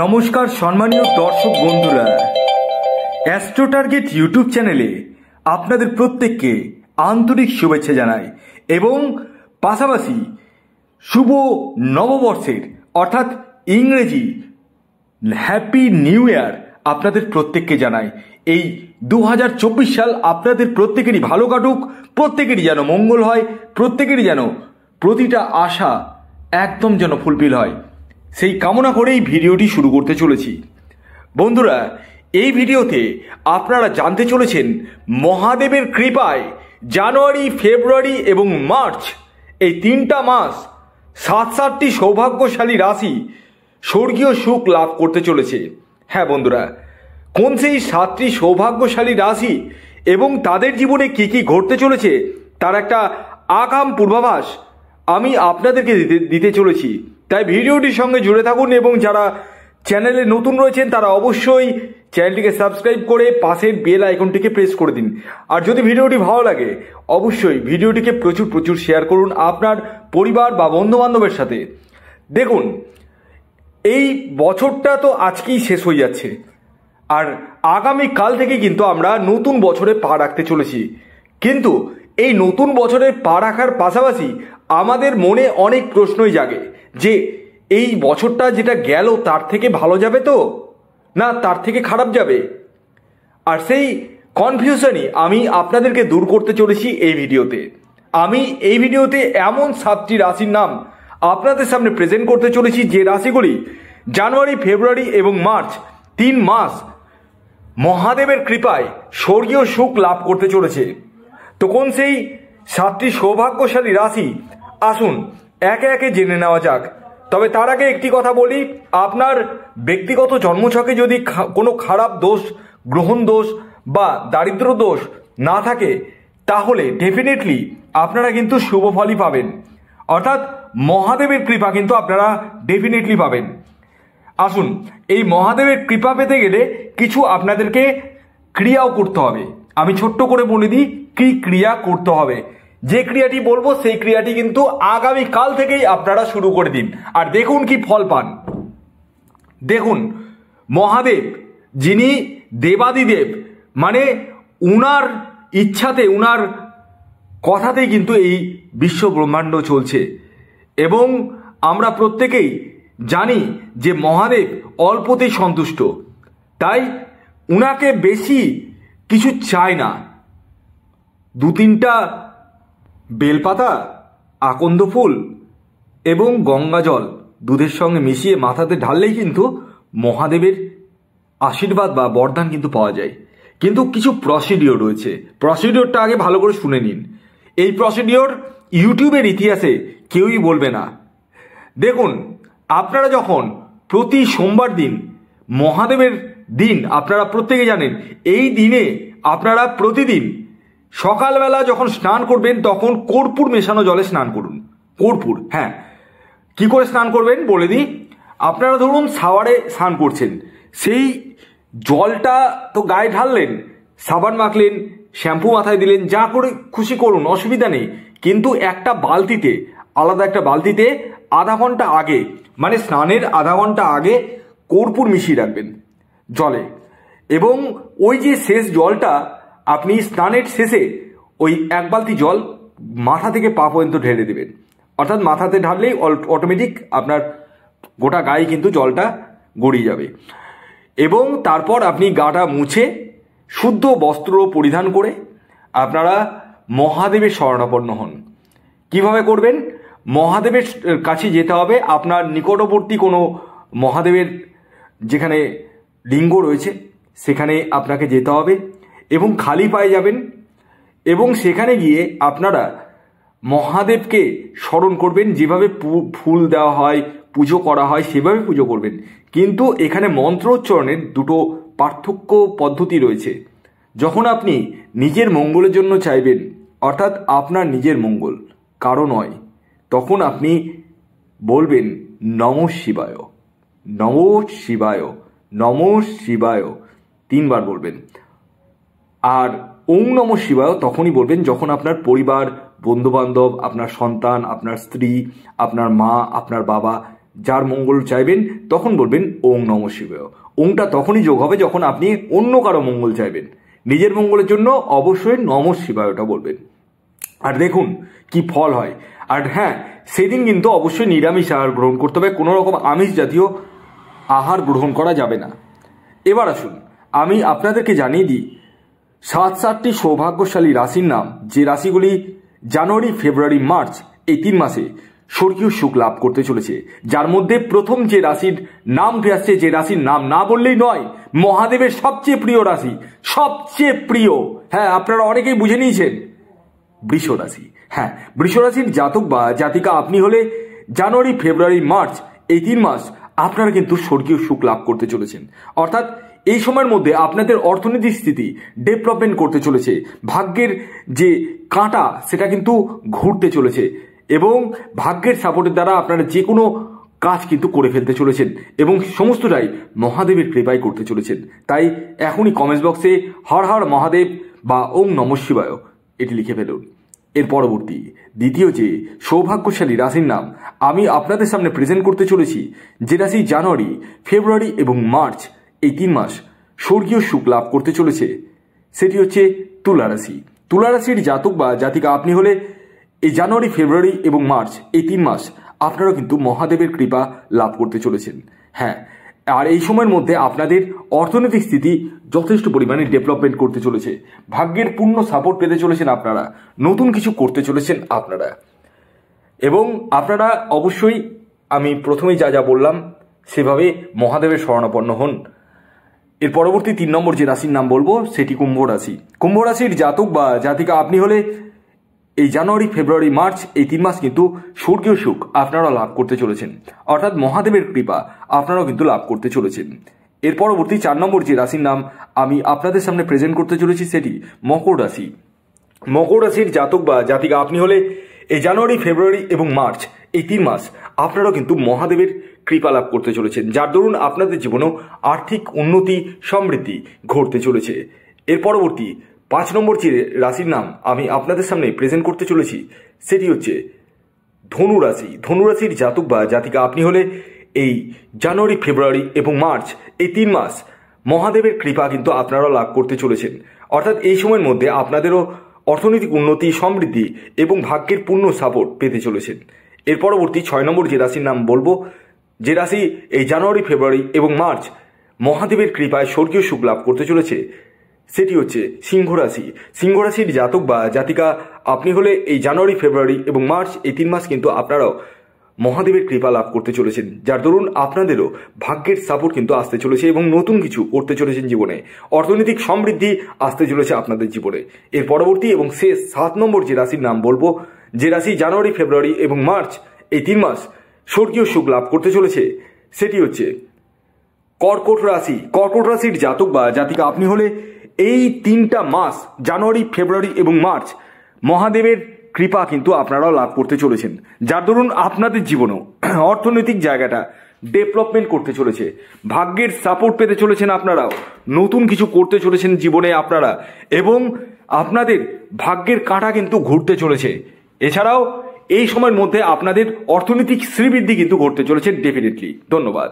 নমস্কার সম্মানীয় দর্শক বন্ধুরা, অ্যাস্ট্রো টার্গেট ইউটিউব চ্যানেলে আপনাদের প্রত্যেককে আন্তরিক শুভেচ্ছা জানাই এবং পাশাপাশি শুভ নববর্ষের অর্থাৎ ইংরেজি হ্যাপি নিউ ইয়ার আপনাদের প্রত্যেককে জানাই। এই 2024 সাল আপনাদের প্রত্যেকেরই ভালো কাটুক, প্রত্যেকেরই যেন মঙ্গল হয়, প্রত্যেকেরই যেন প্রতিটা আশা একদম যেন ফুলফিল হয়, সেই কামনা করেই ভিডিওটি শুরু করতে চলেছি। বন্ধুরা, এই ভিডিওতে আপনারা জানতে চলেছেন মহাদেবের কৃপায় জানুয়ারি, ফেব্রুয়ারি এবং মার্চ এই 3টা মাস 7টি সৌভাগ্যশালী রাশি স্বর্গীয় সুখ লাভ করতে চলেছে। হ্যাঁ বন্ধুরা, কোন সেই 7টি সৌভাগ্যশালী রাশি এবং তাদের জীবনে কি কি ঘটতে চলেছে তার একটা আগাম পূর্বাভাস আমি আপনাদেরকে দিতে চলেছি। তাই ভিডিওটির সঙ্গে জুড়ে থাকুন এবং যারা চ্যানেলে নতুন রয়েছেন তারা অবশ্যই চ্যানেলটিকে সাবস্ক্রাইব করে পাশের বেল আইকনটিকে প্রেস করে দিন। আর যদি ভিডিওটি ভালো লাগে অবশ্যই ভিডিওটিকে প্রচুর শেয়ার করুন আপনার পরিবার বা বন্ধুবান্ধবের সাথে। দেখুন, এই বছরটা তো আজকেই শেষ হয়ে যাচ্ছে আর আগামী কাল থেকে কিন্তু আমরা নতুন বছরে পা রাখতে চলেছি। কিন্তু এই নতুন বছরে পা রাখার পাশাপাশি আমাদের মনে অনেক প্রশ্নই জাগে যে এই বছরটা যেটা গেল তার থেকে ভালো যাবে তো না তার থেকে খারাপ যাবে। আর সেই কনফিউশনই আমি আপনাদেরকে দূর করতে চলেছি এই ভিডিওতে। আমি এই ভিডিওতে এমন 7টি রাশির নাম আপনাদের সামনে প্রেজেন্ট করতে চলেছি যে রাশিগুলি জানুয়ারি, ফেব্রুয়ারি এবং মার্চ 3 মাস মহাদেবের কৃপায় স্বর্গীয় সুখ লাভ করতে চলেছে। তো কোন সেই 7টি সৌভাগ্যশালী রাশি আসুন একে একে জেনে নেওয়া যাক। তবে তার আগে একটি কথা বলি, আপনার ব্যক্তিগত জন্মছকে যদি কোনো খারাপ দোষ, গ্রহণ দোষ বা দারিদ্র দোষ না থাকে তাহলে ডেফিনেটলি আপনারা কিন্তু শুভ ফলই পাবেন, অর্থাৎ মহাদেবের কৃপা কিন্তু আপনারা ডেফিনেটলি পাবেন। আসুন, এই মহাদেবের কৃপা পেতে গেলে কিছু আপনাদেরকে ক্রিয়াও করতে হবে। আমি ছোট্ট করে বলে দিই কি ক্রিয়া করতে হবে। যে ক্রিয়াটি বলবো সেই ক্রিয়াটি কিন্তু আগামী কাল থেকেই আপনারা শুরু করে দিন আর দেখুন কি ফল পান। দেখুন, মহাদেব যিনি দেবাদিদেব, মানে উনার ইচ্ছাতে, উনার কথাতেই কিন্তু এই বিশ্ব ব্রহ্মাণ্ড চলছে এবং আমরা প্রত্যেকেই জানি যে মহাদেব অল্পতেই সন্তুষ্ট, তাই উনাকে বেশি কিছু চায় না। 2-3টা বেলপাতা, আকন্দ ফুল এবং গঙ্গা জল দুধের সঙ্গে মিশিয়ে মাথাতে ঢাললেই কিন্তু মহাদেবের আশীর্বাদ বা বরদান কিন্তু পাওয়া যায়। কিন্তু কিছু প্রসিডিওর রয়েছে, প্রসিডিওরটা আগে ভালো করে শুনে নিন। এই প্রসিডিওর ইউটিউবের ইতিহাসে কেউই বলবে না। দেখুন, আপনারা যখন প্রতি সোমবার দিন মহাদেবের দিন, আপনারা প্রত্যেকে জানেন এই দিনে আপনারা প্রতিদিন সকালবেলা যখন স্নান করবেন তখন কর্পূর মেশানো জলে স্নান করুন। কর্পূর, হ্যাঁ, কি করে স্নান করবেন বলে দিই। আপনারা ধরুন শাওয়ারে স্নান করছেন, সেই জলটা তো গায়ে ঢাললেন, সাবান মাখলেন, শ্যাম্পু মাথায় দিলেন, যা করে খুশি করুন, অসুবিধা নেই। কিন্তু একটা বালতিতে, আলাদা একটা বালতিতে আধা ঘন্টা আগে, মানে স্নানের আধা ঘন্টা আগে কর্পূর মিশিয়ে রাখবেন জলে এবং ওই যে শেষ জলটা আপনি স্নানের শেষে ওই 1 বালতি জল মাথা থেকে পা পর্যন্ত ঢেলে দেবেন। অর্থাৎ মাথাতে ঢাললেই অটোমেটিক আপনার গোটা গায়ে কিন্তু জলটা গড়িয়ে যাবে এবং তারপর আপনি গাটা মুছে শুদ্ধ বস্ত্র পরিধান করে আপনারা মহাদেবের শরণাপন্ন হন। কিভাবে করবেন? মহাদেবের কাছে যেতে হবে, আপনার নিকটবর্তী কোনো মহাদেবের যেখানে লিঙ্গ রয়েছে সেখানে আপনাকে যেতে হবে এবং খালি পায়ে যাবেন এবং সেখানে গিয়ে আপনারা মহাদেবকে স্মরণ করবেন। যেভাবে ফুল দেওয়া হয়, পুজো করা হয় সেভাবে পুজো করবেন। কিন্তু এখানে মন্ত্র উচ্চারণের 2টো পার্থক্য পদ্ধতি রয়েছে। যখন আপনি নিজের মঙ্গলের জন্য চাইবেন, অর্থাৎ আপনার নিজের মঙ্গল, কারো নয়, তখন আপনি বলবেন নমঃ শিবায়, নমঃ শিবায়, নমঃ শিবায় 3 বার বলবেন। আর ওম নমঃ শিবায় তখনই বলবেন যখন আপনার পরিবার, বন্ধুবান্ধব, আপনার সন্তান, আপনার স্ত্রী, আপনার মা, আপনার বাবা যার মঙ্গল চাইবেন তখন বলবেন ওং নমঃ শিবায়। ওংটা তখনই যোগ হবে যখন আপনি অন্য কারো মঙ্গল চাইবেন। নিজের মঙ্গলের জন্য অবশ্যই নমঃ শিবায়টা বলবেন। আর দেখুন কি ফল হয়। আর হ্যাঁ, সেদিন কিন্তু অবশ্যই নিরামিষ আহার গ্রহণ করতে হবে, কোনো রকম আমিষ জাতীয় আহার গ্রহণ করা যাবে না। এবার আসুন আমি আপনাদেরকে জানিয়ে দিই 7টি সৌভাগ্যশালী রাশির নাম, যে রাশিগুলি জানুয়ারি, ফেব্রুয়ারি, মার্চ এই 3 মাসে স্বর্গীয় সুখ লাভ করতে চলেছে। যার মধ্যে প্রথম যে রাশির নাম উঠে আসছে, যে রাশির নাম না বললেই নয়, মহাদেবের সবচেয়ে প্রিয় রাশি, সবচেয়ে প্রিয়, হ্যাঁ আপনারা অনেকেই বুঝে নিয়েছেন, বৃষ রাশি। হ্যাঁ, বৃষ রাশির জাতক বা জাতিকা আপনি হলে জানুয়ারি, ফেব্রুয়ারি, মার্চ এই 3 মাস আপনারা কিন্তু স্বর্গীয় সুখ লাভ করতে চলেছেন। অর্থাৎ এই সময়ের মধ্যে আপনাদের অর্থনৈতিক স্থিতি ডেভেলপমেন্ট করতে চলেছে, ভাগ্যের যে কাঁটা সেটা কিন্তু ঘুরতে চলেছে এবং ভাগ্যের সাপোর্টের দ্বারা আপনারা যে কোনো কাজ কিন্তু করে ফেলতে চলেছেন এবং সমস্তটাই মহাদেবের কৃপায় করতে চলেছেন। তাই এখনই কমেন্টস বক্সে হর হর মহাদেব বা ওং নমঃ শিবায় এটি লিখে ফেলুন। এর পরবর্তী দ্বিতীয় যে সৌভাগ্যশালী রাশির নাম আমি আপনাদের সামনে প্রেজেন্ট করতে চলেছি, যে রাশি জানুয়ারি, ফেব্রুয়ারি এবং মার্চ এই 3 মাস স্বর্গীয় সুখ লাভ করতে চলেছে, সেটি হচ্ছে তুলা রাশি। তুলা রাশির জাতক বা জাতিকা আপনি হলে এই জানুয়ারি, ফেব্রুয়ারি এবং মার্চ এই 3 মাস আপনারা কিন্তু মহাদেবের কৃপা লাভ করতে চলেছেন। হ্যাঁ, আর এই সময়ের মধ্যে আপনাদের অর্থনৈতিক স্থিতি যথেষ্ট পরিমাণে ডেভেলপমেন্ট করতে চলেছে, ভাগ্যের পূর্ণ সাপোর্ট পেতে চলেছেন আপনারা, নতুন কিছু করতে চলেছেন আপনারা এবং আপনারা অবশ্যই আমি প্রথমেই যা যা বললাম সেভাবে মহাদেবের শরণাপন্ন হন। এর পরবর্তী 3 নম্বর যে রাশির নাম বলবো সেটি কুম্ভ রাশি। কুম্ভ রাশির জাতক বা জাতিকা আপনি হলে এই জানুয়ারি, ফেব্রুয়ারি, মার্চ এই 3 মাস কিন্তু স্বর্গীয় সুখ আপনারা লাভ করতে চলেছেন, অর্থাৎ মহাদেবের কৃপা আপনারাও কিন্তু লাভ করতে চলেছেন। এর পরবর্তী 4 নম্বর যে রাশির নাম আমি আপনাদের সামনে প্রেজেন্ট করতে চলেছি সেটি মকর রাশি। মকর রাশির জাতক বা জাতিকা আপনি হলে এই জানুয়ারি, ফেব্রুয়ারি এবং মার্চ এই 3 মাস আপনারাও কিন্তু মহাদেবের কৃপা লাভ করতে চলেছেন, যার দরুন আপনাদের জীবনেও আর্থিক উন্নতি, সমৃদ্ধি ঘটতে চলেছে। এর পরবর্তী 5 নম্বর যে রাশির নাম আমি আপনাদের সামনে প্রেজেন্ট করতে চলেছি সেটি হচ্ছে ধনু রাশি। ধনু রাশির জাতক বা জাতিকা আপনি হলে এই জানুয়ারি, ফেব্রুয়ারি এবং মার্চ এই 3 মাস মহাদেবের কৃপা কিন্তু আপনারাও লাভ করতে চলেছেন, অর্থাৎ এই সময়ের মধ্যে আপনাদেরও অর্থনৈতিক উন্নতি, সমৃদ্ধি এবং ভাগ্যের পূর্ণ সাপোর্ট পেতে চলেছেন। এর পরবর্তী 6 নম্বর যে রাশির নাম বলবো, যে রাশি এই জানুয়ারি, ফেব্রুয়ারি এবং মার্চ মহাদেবের কৃপায় স্বর্গীয় সুখ লাভ করতে চলেছে সেটি হচ্ছে সিংহ রাশি। সিংহ রাশির জাতক বা জাতিকা আপনি হলে এই জানুয়ারি, ফেব্রুয়ারি এবং মার্চ এই 3 মাস কিন্তু আপনারাও মহাদেবের কৃপা লাভ করতে চলেছেন, যার দরুন আপনাদেরও ভাগ্যের সাপোর্ট কিন্তু আসতে চলেছে এবং নতুন কিছু করতে চলেছেন জীবনে, অর্থনৈতিক সমৃদ্ধি আসতে চলেছে আপনাদের জীবনে। এর পরবর্তী এবং শেষ 7 নম্বর যে রাশির নাম বলবো, যে রাশি জানুয়ারি, ফেব্রুয়ারি এবং মার্চ এই 3 মাস স্বর্গীয় সুখ লাভ করতে চলেছে সেটি হচ্ছে কর্কট রাশি। কর্কট রাশির জাতক বা জাতিকা আপনি হলে এই 3টা মাস জানুয়ারি, ফেব্রুয়ারি এবং মার্চ মহাদেবের কৃপা কিন্তু আপনারাও লাভ করতে চলেছেন, যার দরুন আপনাদের জীবনেও অর্থনৈতিক জায়গাটা ডেভেলপমেন্ট করতে চলেছে, ভাগ্যের সাপোর্ট পেতে চলেছেন আপনারাও, নতুন কিছু করতে চলেছেন জীবনে আপনারা এবং আপনাদের ভাগ্যের কাঁটা কিন্তু ঘুরতে চলেছে। এছাড়াও এই সময়ের মধ্যে আপনাদের অর্থনৈতিক শ্রীবৃদ্ধি কিন্তু ঘটতে চলেছে ডেফিনেটলি। ধন্যবাদ।